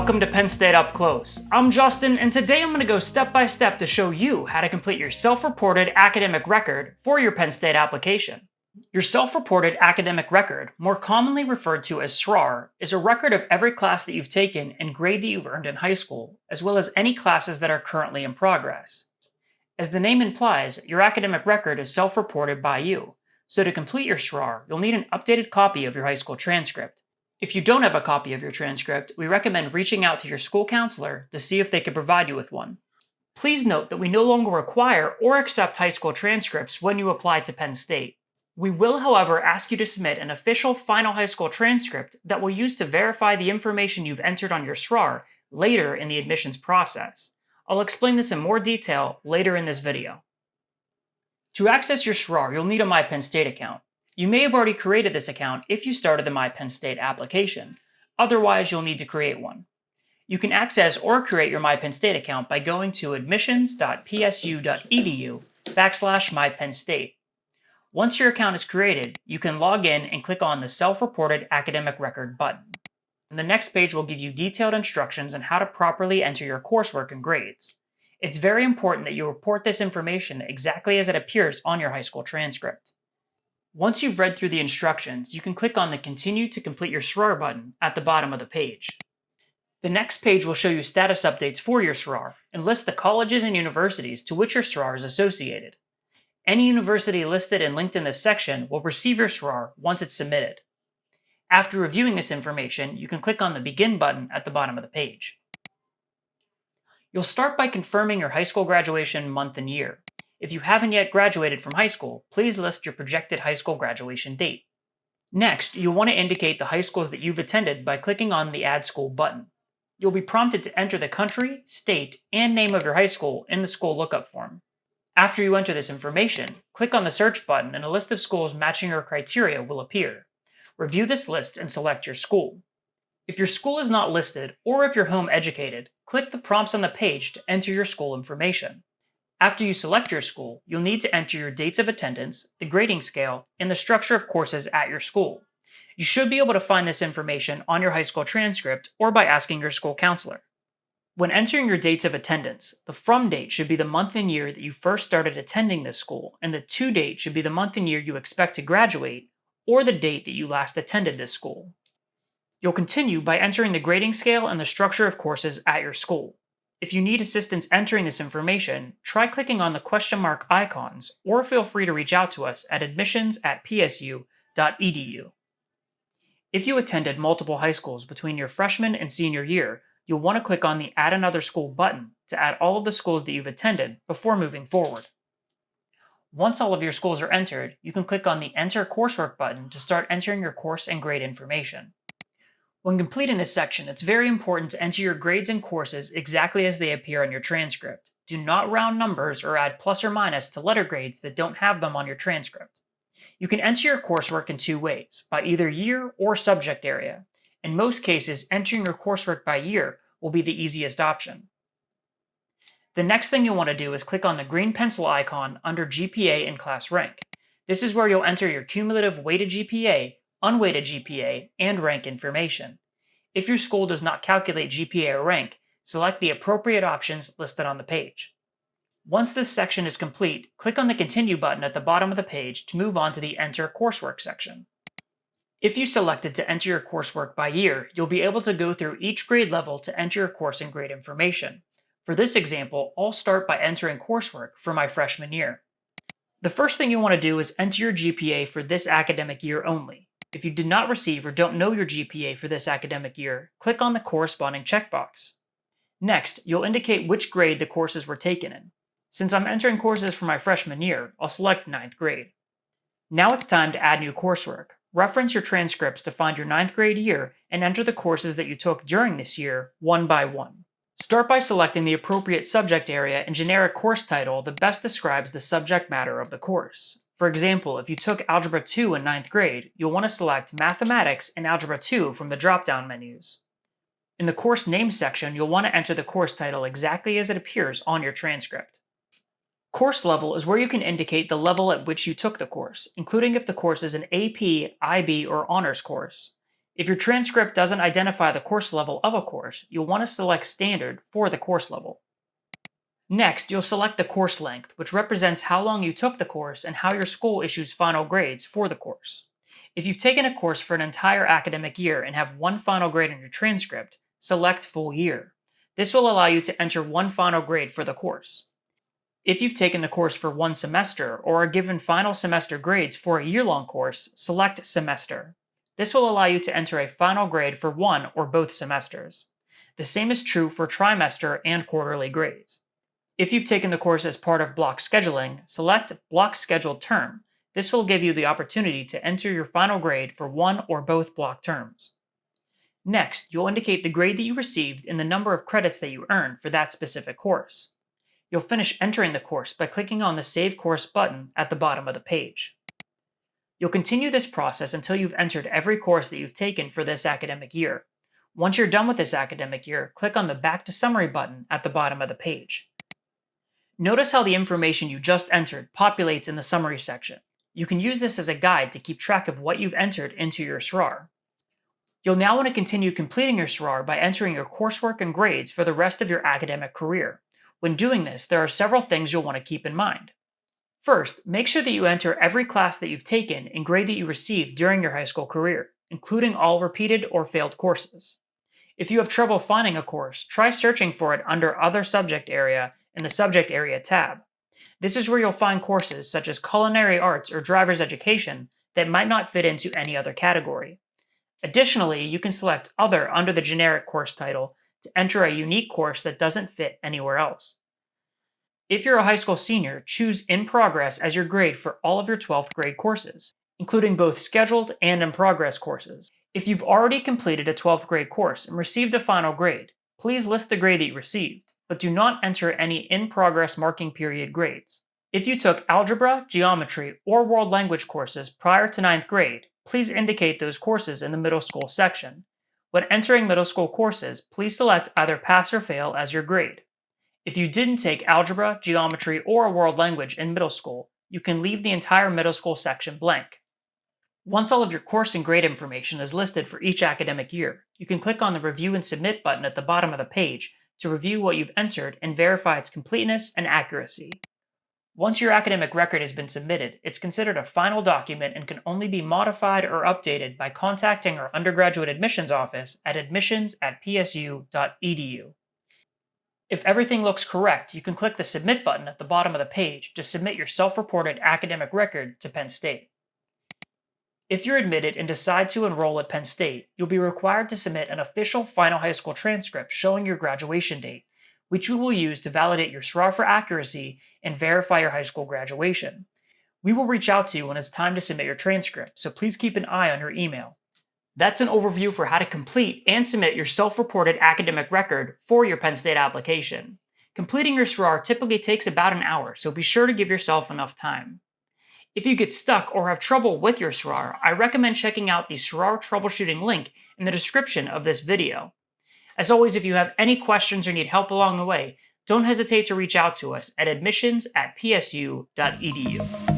welcome to Penn State Up Close. I'm Justin, and today I'm going to go step by step to show you how to complete your self-reported academic record for your Penn State application. Your self-reported academic record, more commonly referred to as SRAR, is a record of every class that you've taken and grade that you've earned in high school, as well as any classes that are currently in progress. As the name implies, your academic record is self-reported by you, so to complete your SRAR, you'll need an updated copy of your high school transcript. If you don't have a copy of your transcript, we recommend reaching out to your school counselor to see if they can provide you with one. Please note that we no longer require or accept high school transcripts when you apply to Penn State. We will, however, ask you to submit an official final high school transcript that we'll use to verify the information you've entered on your SRAR later in the admissions process. I'll explain this in more detail later in this video. To access your SRAR, you'll need a My Penn State account. You may have already created this account if you started the My Penn State application. Otherwise, you'll need to create one. You can access or create your My Penn State account by going to admissions.psu.edu/MyPennState. Once your account is created, you can log in and click on the Self-Reported Academic Record button. And the next page will give you detailed instructions on how to properly enter your coursework and grades. It's very important that you report this information exactly as it appears on your high school transcript. Once you've read through the instructions, you can click on the Continue to Complete Your SRAR button at the bottom of the page. The next page will show you status updates for your SRAR and list the colleges and universities to which your SRAR is associated. Any university listed and linked in this section will receive your SRAR once it's submitted. After reviewing this information, you can click on the Begin button at the bottom of the page. You'll start by confirming your high school graduation month and year. If you haven't yet graduated from high school, please list your projected high school graduation date. Next, you'll want to indicate the high schools that you've attended by clicking on the Add School button. You'll be prompted to enter the country, state, and name of your high school in the school lookup form. After you enter this information, click on the Search button and a list of schools matching your criteria will appear. Review this list and select your school. If your school is not listed, or if you're home educated, click the prompts on the page to enter your school information. After you select your school, you'll need to enter your dates of attendance, the grading scale, and the structure of courses at your school. You should be able to find this information on your high school transcript or by asking your school counselor. When entering your dates of attendance, the from date should be the month and year that you first started attending this school, and the to date should be the month and year you expect to graduate, or the date that you last attended this school. You'll continue by entering the grading scale and the structure of courses at your school. If you need assistance entering this information, try clicking on the question mark icons, or feel free to reach out to us at admissions@psu.edu. If you attended multiple high schools between your freshman and senior year, you'll want to click on the Add Another School button to add all of the schools that you've attended before moving forward. Once all of your schools are entered, you can click on the Enter Coursework button to start entering your course and grade information. When completing this section, it's very important to enter your grades and courses exactly as they appear on your transcript. Do not round numbers or add plus or minus to letter grades that don't have them on your transcript. You can enter your coursework in two ways, by either year or subject area. In most cases, entering your coursework by year will be the easiest option. The next thing you'll want to do is click on the green pencil icon under GPA and class rank. This is where you'll enter your cumulative weighted GPA, unweighted GPA, and rank information. If your school does not calculate GPA or rank, select the appropriate options listed on the page. Once this section is complete, click on the Continue button at the bottom of the page to move on to the Enter Coursework section. If you selected to enter your coursework by year, you'll be able to go through each grade level to enter your course and grade information. For this example, I'll start by entering coursework for my freshman year. The first thing you want to do is enter your GPA for this academic year only. If you did not receive or don't know your GPA for this academic year, click on the corresponding checkbox. Next, you'll indicate which grade the courses were taken in. Since I'm entering courses for my freshman year, I'll select 9th grade. Now it's time to add new coursework. Reference your transcripts to find your 9th grade year and enter the courses that you took during this year, one by one. Start by selecting the appropriate subject area and generic course title that best describes the subject matter of the course. For example, if you took Algebra 2 in 9th grade, you'll want to select Mathematics and Algebra 2 from the drop-down menus. In the course name section, you'll want to enter the course title exactly as it appears on your transcript. Course level is where you can indicate the level at which you took the course, including if the course is an AP, IB, or honors course. If your transcript doesn't identify the course level of a course, you'll want to select Standard for the course level. Next, you'll select the course length, which represents how long you took the course and how your school issues final grades for the course. If you've taken a course for an entire academic year and have one final grade in your transcript, select Full Year. This will allow you to enter one final grade for the course. If you've taken the course for one semester or are given final semester grades for a year-long course, select Semester. This will allow you to enter a final grade for one or both semesters. The same is true for trimester and quarterly grades. If you've taken the course as part of block scheduling, select Block Scheduled Term. This will give you the opportunity to enter your final grade for one or both block terms. Next, you'll indicate the grade that you received and the number of credits that you earned for that specific course. You'll finish entering the course by clicking on the Save Course button at the bottom of the page. You'll continue this process until you've entered every course that you've taken for this academic year. Once you're done with this academic year, click on the Back to Summary button at the bottom of the page. Notice how the information you just entered populates in the summary section. You can use this as a guide to keep track of what you've entered into your SRAR. You'll now want to continue completing your SRAR by entering your coursework and grades for the rest of your academic career. When doing this, there are several things you'll want to keep in mind. First, make sure that you enter every class that you've taken and grade that you received during your high school career, including all repeated or failed courses. If you have trouble finding a course, try searching for it under Other Subject Area in the Subject Area tab. This is where you'll find courses such as Culinary Arts or Driver's Education that might not fit into any other category. Additionally, you can select Other under the generic course title to enter a unique course that doesn't fit anywhere else. If you're a high school senior, choose In Progress as your grade for all of your 12th grade courses, including both scheduled and in progress courses. If you've already completed a 12th grade course and received a final grade, please list the grade that you received, but do not enter any in progress marking period grades. If you took algebra, geometry, or world language courses prior to 9th grade, please indicate those courses in the middle school section. When entering middle school courses, please select either Pass or Fail as your grade. If you didn't take algebra, geometry, or a world language in middle school, you can leave the entire middle school section blank. Once all of your course and grade information is listed for each academic year, you can click on the Review and Submit button at the bottom of the page to review what you've entered and verify its completeness and accuracy. Once your academic record has been submitted, it's considered a final document and can only be modified or updated by contacting our undergraduate admissions office at admissions@psu.edu. If everything looks correct, you can click the Submit button at the bottom of the page to submit your self-reported academic record to Penn State. If you're admitted and decide to enroll at Penn State, you'll be required to submit an official final high school transcript showing your graduation date, which we will use to validate your SRAR for accuracy and verify your high school graduation. We will reach out to you when it's time to submit your transcript, so please keep an eye on your email. That's an overview for how to complete and submit your self-reported academic record for your Penn State application. Completing your SRAR typically takes about an hour, so be sure to give yourself enough time. If you get stuck or have trouble with your SRAR, I recommend checking out the SRAR troubleshooting link in the description of this video. As always, if you have any questions or need help along the way, don't hesitate to reach out to us at admissions@psu.edu.